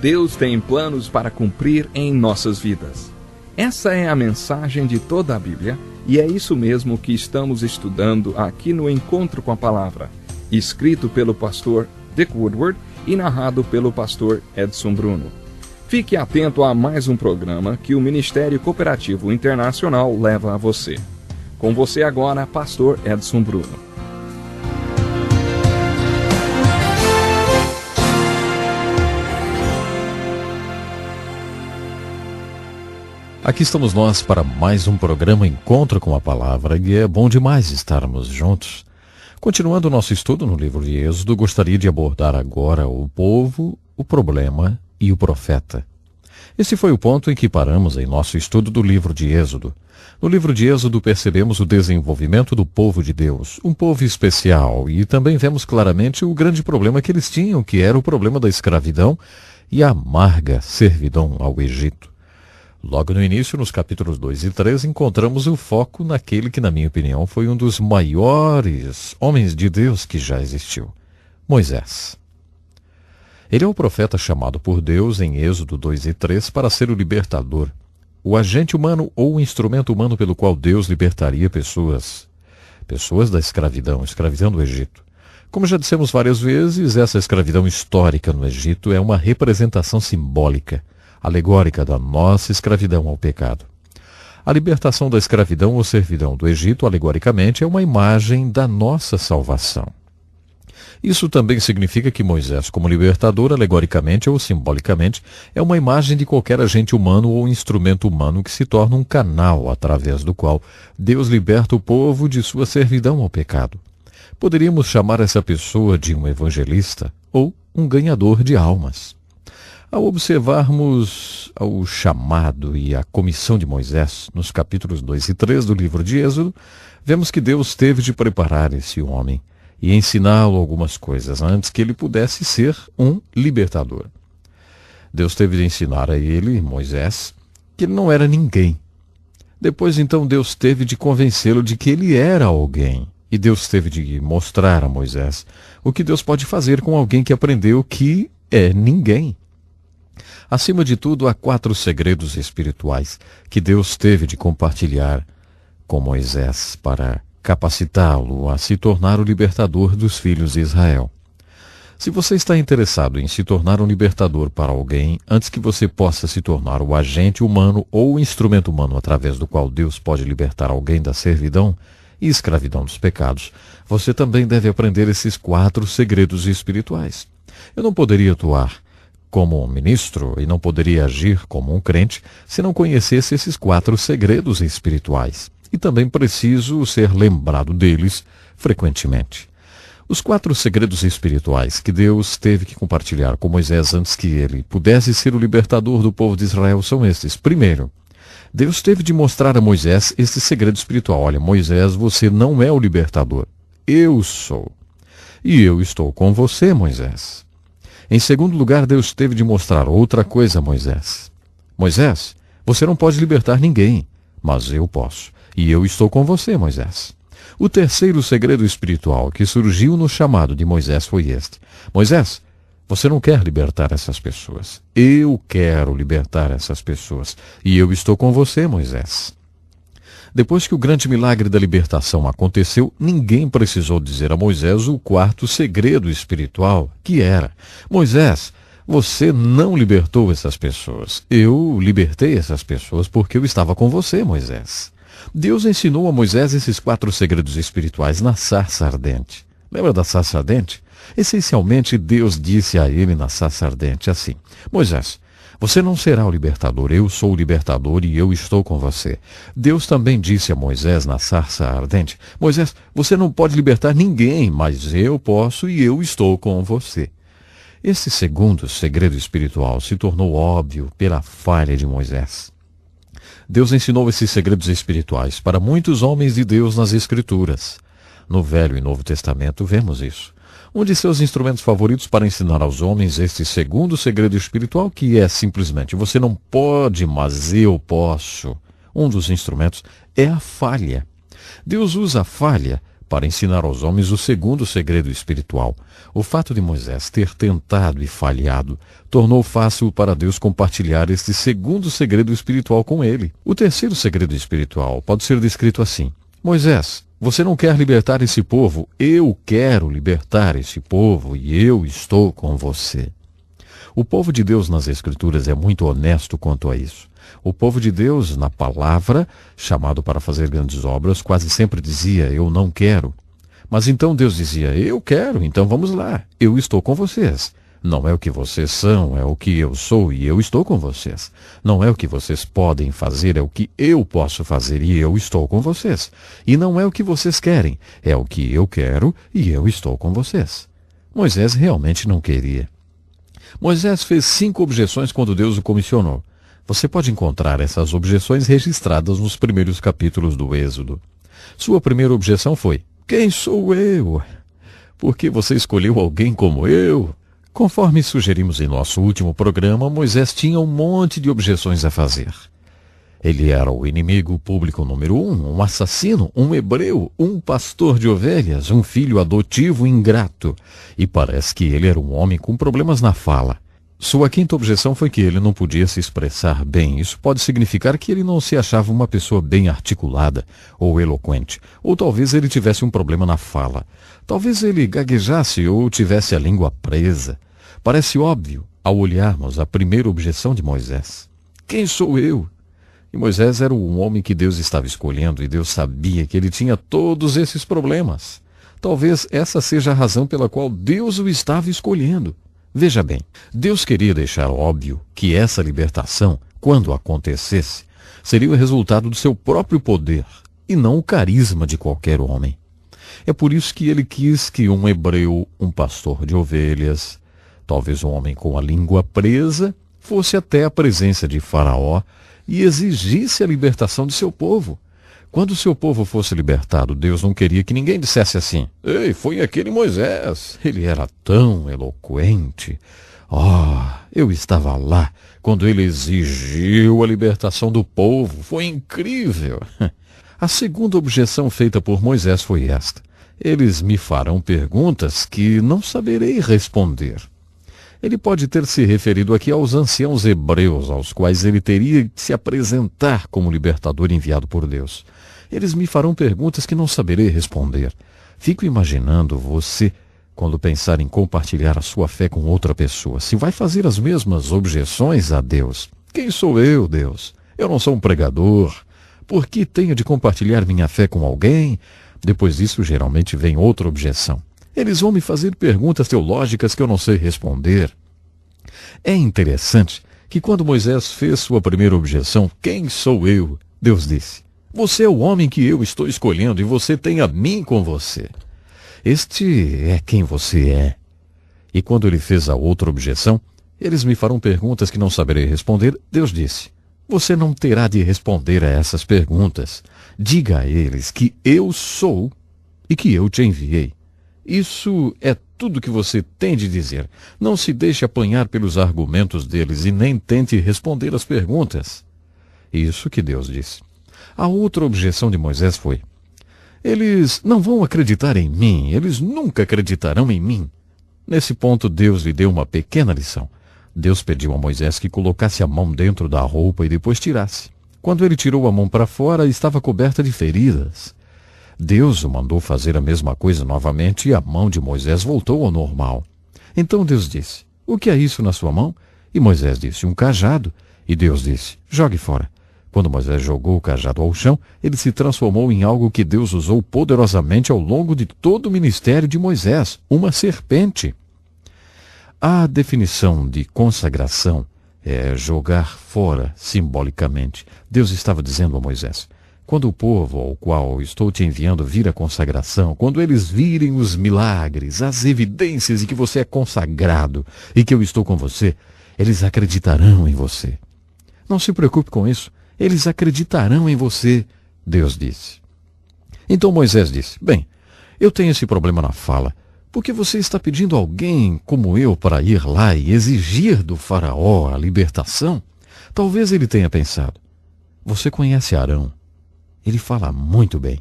Deus tem planos para cumprir em nossas vidas. Essa é a mensagem de toda a Bíblia e é isso mesmo que estamos estudando aqui no Encontro com a Palavra, escrito pelo pastor Dick Woodward e narrado pelo pastor Edson Bruno. Fique atento a mais um programa que o Ministério Cooperativo Internacional leva a você. Com você agora, pastor Edson Bruno. Aqui estamos nós para mais um programa Encontro com a Palavra, e é bom demais estarmos juntos. Continuando o nosso estudo no livro de Êxodo, gostaria de abordar agora o povo, o problema e o profeta. Esse foi o ponto em que paramos em nosso estudo do livro de Êxodo. No livro de Êxodo percebemos o desenvolvimento do povo de Deus, um povo especial, e também vemos claramente o grande problema que eles tinham, que era o problema da escravidão e a amarga servidão ao Egito. Logo no início, nos capítulos 2 e 3, encontramos o foco naquele que, na minha opinião, foi um dos maiores homens de Deus que já existiu, Moisés. Ele é o profeta chamado por Deus em Êxodo 2 e 3 para ser o libertador, o agente humano ou o instrumento humano pelo qual Deus libertaria pessoas da escravidão do Egito. Como já dissemos várias vezes, essa escravidão histórica no Egito é uma representação simbólica, alegórica da nossa escravidão ao pecado. A libertação da escravidão ou servidão do Egito, alegoricamente, é uma imagem da nossa salvação. Isso também significa que Moisés, como libertador, alegoricamente ou simbolicamente, é uma imagem de qualquer agente humano ou instrumento humano que se torna um canal através do qual Deus liberta o povo de sua servidão ao pecado. Poderíamos chamar essa pessoa de um evangelista ou um ganhador de almas. Ao observarmos o chamado e a comissão de Moisés, nos capítulos 2 e 3 do livro de Êxodo, vemos que Deus teve de preparar esse homem e ensiná-lo algumas coisas antes que ele pudesse ser um libertador. Deus teve de ensinar a ele, Moisés, que ele não era ninguém. Depois, então, Deus teve de convencê-lo de que ele era alguém. E Deus teve de mostrar a Moisés o que Deus pode fazer com alguém que aprendeu que é ninguém. Acima de tudo, há 4 segredos espirituais que Deus teve de compartilhar com Moisés para capacitá-lo a se tornar o libertador dos filhos de Israel. Se você está interessado em se tornar um libertador para alguém, antes que você possa se tornar o agente humano ou o instrumento humano através do qual Deus pode libertar alguém da servidão e escravidão dos pecados, você também deve aprender esses 4 segredos espirituais. Eu não poderia atuar como um ministro e não poderia agir como um crente se não conhecesse esses 4 segredos espirituais. E também preciso ser lembrado deles frequentemente. Os 4 segredos espirituais que Deus teve que compartilhar com Moisés antes que ele pudesse ser o libertador do povo de Israel são estes. Primeiro, Deus teve de mostrar a Moisés esse segredo espiritual. Olha, Moisés, você não é o libertador. Eu sou. E eu estou com você, Moisés. Em segundo lugar, Deus teve de mostrar outra coisa a Moisés. Moisés, você não pode libertar ninguém, mas eu posso. E eu estou com você, Moisés. O terceiro segredo espiritual que surgiu no chamado de Moisés foi este. Moisés, você não quer libertar essas pessoas. Eu quero libertar essas pessoas. E eu estou com você, Moisés. Depois que o grande milagre da libertação aconteceu, ninguém precisou dizer a Moisés o 4º segredo espiritual, que era: Moisés, você não libertou essas pessoas. Eu libertei essas pessoas porque eu estava com você, Moisés. Deus ensinou a Moisés esses 4 segredos espirituais na sarça ardente. Lembra da sarça ardente? Essencialmente, Deus disse a ele na sarça ardente assim: Moisés, você não será o libertador, eu sou o libertador e eu estou com você. Deus também disse a Moisés na sarça ardente: Moisés, você não pode libertar ninguém, mas eu posso e eu estou com você. Esse segundo segredo espiritual se tornou óbvio pela falha de Moisés. Deus ensinou esses segredos espirituais para muitos homens de Deus nas Escrituras. No Velho e Novo Testamento vemos isso. Um de seus instrumentos favoritos para ensinar aos homens este segundo segredo espiritual, que é simplesmente: você não pode, mas eu posso. Um dos instrumentos é a falha. Deus usa a falha para ensinar aos homens o segundo segredo espiritual. O fato de Moisés ter tentado e falhado tornou fácil para Deus compartilhar este segundo segredo espiritual com ele. O terceiro segredo espiritual pode ser descrito assim: Moisés, você não quer libertar esse povo? Eu quero libertar esse povo e eu estou com você. O povo de Deus nas Escrituras é muito honesto quanto a isso. O povo de Deus, na palavra, chamado para fazer grandes obras, quase sempre dizia, eu não quero. Mas então Deus dizia, eu quero, então vamos lá, eu estou com vocês. Não é o que vocês são, é o que eu sou e eu estou com vocês. Não é o que vocês podem fazer, é o que eu posso fazer e eu estou com vocês. E não é o que vocês querem, é o que eu quero e eu estou com vocês. Moisés realmente não queria. Moisés fez 5 objeções quando Deus o comissionou. Você pode encontrar essas objeções registradas nos primeiros capítulos do Êxodo. Sua primeira objeção foi, quem sou eu? Por que você escolheu alguém como eu? Conforme sugerimos em nosso último programa, Moisés tinha um monte de objeções a fazer. Ele era o inimigo público número 1, um assassino, um hebreu, um pastor de ovelhas, um filho adotivo ingrato. E parece que ele era um homem com problemas na fala. Sua quinta objeção foi que ele não podia se expressar bem. Isso pode significar que ele não se achava uma pessoa bem articulada ou eloquente. Ou talvez ele tivesse um problema na fala. Talvez ele gaguejasse ou tivesse a língua presa. Parece óbvio ao olharmos a primeira objeção de Moisés. Quem sou eu? E Moisés era um homem que Deus estava escolhendo e Deus sabia que ele tinha todos esses problemas. Talvez essa seja a razão pela qual Deus o estava escolhendo. Veja bem, Deus queria deixar óbvio que essa libertação, quando acontecesse, seria o resultado do seu próprio poder e não o carisma de qualquer homem. É por isso que ele quis que um hebreu, um pastor de ovelhas, talvez um homem com a língua presa, fosse até a presença de Faraó e exigisse a libertação de seu povo. Quando seu povo fosse libertado, Deus não queria que ninguém dissesse assim, ei, foi aquele Moisés, ele era tão eloquente. Eu estava lá quando ele exigiu a libertação do povo, foi incrível. A segunda objeção feita por Moisés foi esta, eles me farão perguntas que não saberei responder. Ele pode ter se referido aqui aos anciãos hebreus, aos quais ele teria de se apresentar como libertador enviado por Deus. Eles me farão perguntas que não saberei responder. Fico imaginando você, quando pensar em compartilhar a sua fé com outra pessoa, se vai fazer as mesmas objeções a Deus. Quem sou eu, Deus? Eu não sou um pregador. Por que tenho de compartilhar minha fé com alguém? Depois disso, geralmente vem outra objeção. Eles vão me fazer perguntas teológicas que eu não sei responder. É interessante que quando Moisés fez sua primeira objeção, quem sou eu? Deus disse, você é o homem que eu estou escolhendo e você tem a mim com você. Este é quem você é. E quando ele fez a outra objeção, eles me farão perguntas que não saberei responder, Deus disse, você não terá de responder a essas perguntas. Diga a eles que eu sou e que eu te enviei. Isso é tudo que você tem de dizer. Não se deixe apanhar pelos argumentos deles e nem tente responder as perguntas. Isso que Deus disse. A outra objeção de Moisés foi, eles não vão acreditar em mim, eles nunca acreditarão em mim. Nesse ponto, Deus lhe deu uma pequena lição. Deus pediu a Moisés que colocasse a mão dentro da roupa e depois tirasse. Quando ele tirou a mão para fora, estava coberta de feridas. Deus o mandou fazer a mesma coisa novamente e a mão de Moisés voltou ao normal. Então Deus disse, o que é isso na sua mão? E Moisés disse, um cajado. E Deus disse, jogue fora. Quando Moisés jogou o cajado ao chão, ele se transformou em algo que Deus usou poderosamente ao longo de todo o ministério de Moisés, uma serpente. A definição de consagração é jogar fora, simbolicamente. Deus estava dizendo a Moisés, quando o povo ao qual estou te enviando vir a consagração, quando eles virem os milagres, as evidências de que você é consagrado e que eu estou com você, eles acreditarão em você. Não se preocupe com isso, eles acreditarão em você, Deus disse. Então Moisés disse, bem, eu tenho esse problema na fala, porque você está pedindo a alguém como eu para ir lá e exigir do faraó a libertação? Talvez ele tenha pensado, você conhece Arão. Ele fala muito bem.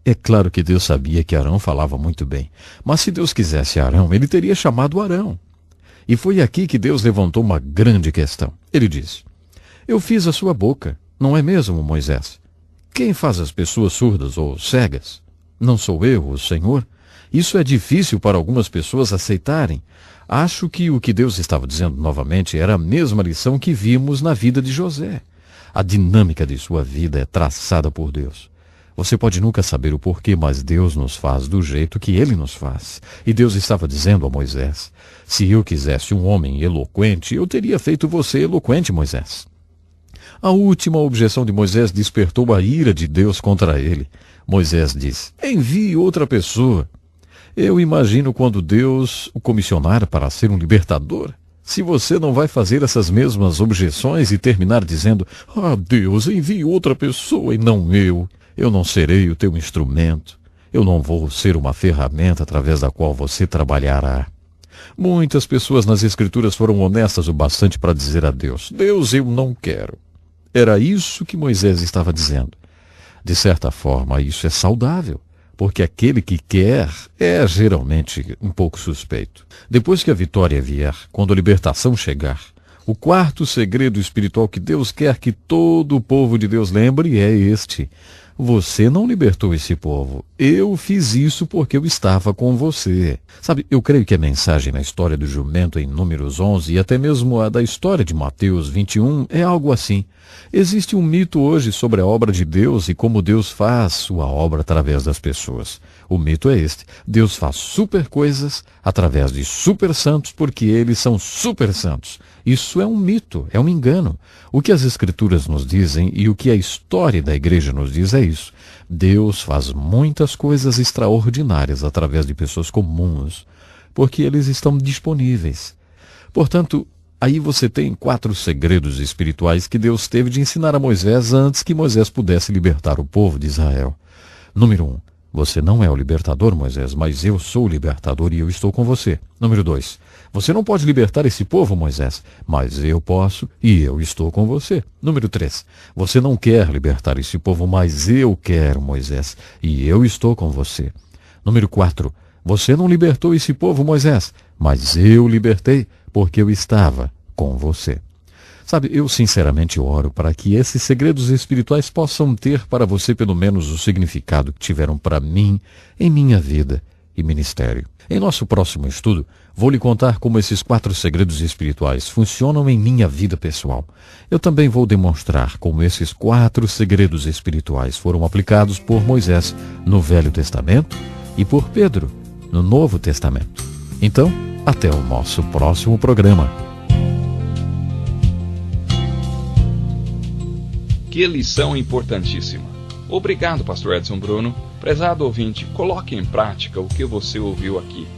É claro que Deus sabia que Arão falava muito bem, mas se Deus quisesse Arão, ele teria chamado Arão. E foi aqui que Deus levantou uma grande questão. Ele disse: eu fiz a sua boca, não é mesmo, Moisés? Quem faz as pessoas surdas ou cegas? Não sou eu, o Senhor? Isso é difícil para algumas pessoas aceitarem. Acho que o que Deus estava dizendo novamente era a mesma lição que vimos na vida de José. A dinâmica de sua vida é traçada por Deus. Você pode nunca saber o porquê, mas Deus nos faz do jeito que Ele nos faz. E Deus estava dizendo a Moisés: se eu quisesse um homem eloquente, eu teria feito você eloquente, Moisés. A última objeção de Moisés despertou a ira de Deus contra ele. Moisés diz: envie outra pessoa. Eu imagino quando Deus o comissionar para ser um libertador. Se você não vai fazer essas mesmas objeções e terminar dizendo: ah, Deus, envie outra pessoa e não eu. Eu não serei o teu instrumento. Eu não vou ser uma ferramenta através da qual você trabalhará. Muitas pessoas nas Escrituras foram honestas o bastante para dizer a Deus: Deus, eu não quero. Era isso que Moisés estava dizendo. De certa forma, isso é saudável, porque aquele que quer é geralmente um pouco suspeito. Depois que a vitória vier, quando a libertação chegar, o quarto segredo espiritual que Deus quer que todo o povo de Deus lembre é este: você não libertou esse povo. Eu fiz isso porque eu estava com você. Sabe, eu creio que a mensagem na história do jumento em Números 11 e até mesmo a da história de Mateus 21 é algo assim. Existe um mito hoje sobre a obra de Deus e como Deus faz sua obra através das pessoas. O mito é este: Deus faz super coisas através de super santos porque eles são super santos. Isso é um mito, é um engano. O que as Escrituras nos dizem e o que a história da igreja nos diz é isso: Deus faz muitas coisas extraordinárias através de pessoas comuns, porque eles estão disponíveis. Portanto, aí você tem 4 segredos espirituais que Deus teve de ensinar a Moisés antes que Moisés pudesse libertar o povo de Israel. Número 1. Você não é o libertador, Moisés, mas eu sou o libertador e eu estou com você. Número 2. Você não pode libertar esse povo, Moisés, mas eu posso e eu estou com você. Número 3. Você não quer libertar esse povo, mas eu quero, Moisés, e eu estou com você. Número 4. Você não libertou esse povo, Moisés, mas eu libertei, porque eu estava com você. Sabe, eu sinceramente oro para que esses segredos espirituais possam ter para você pelo menos o significado que tiveram para mim em minha vida e ministério. Em nosso próximo estudo, vou lhe contar como esses 4 segredos espirituais funcionam em minha vida pessoal. Eu também vou demonstrar como esses 4 segredos espirituais foram aplicados por Moisés no Velho Testamento e por Pedro no Novo Testamento. Então, até o nosso próximo programa. Que lição importantíssima. Obrigado, pastor Edson Bruno. Prezado ouvinte, coloque em prática o que você ouviu aqui.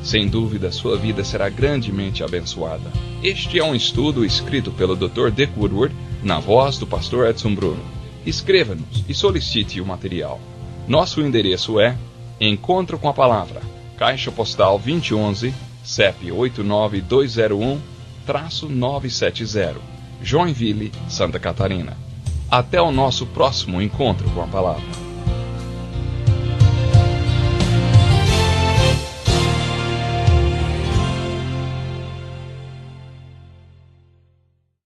Sem dúvida, sua vida será grandemente abençoada. Este é um estudo escrito pelo Dr. Dick Woodward, na voz do pastor Edson Bruno. Escreva-nos e solicite o material. Nosso endereço é Encontro com a Palavra, Caixa Postal 2011, CEP 89201-970, Joinville, Santa Catarina. Até o nosso próximo encontro com a Palavra.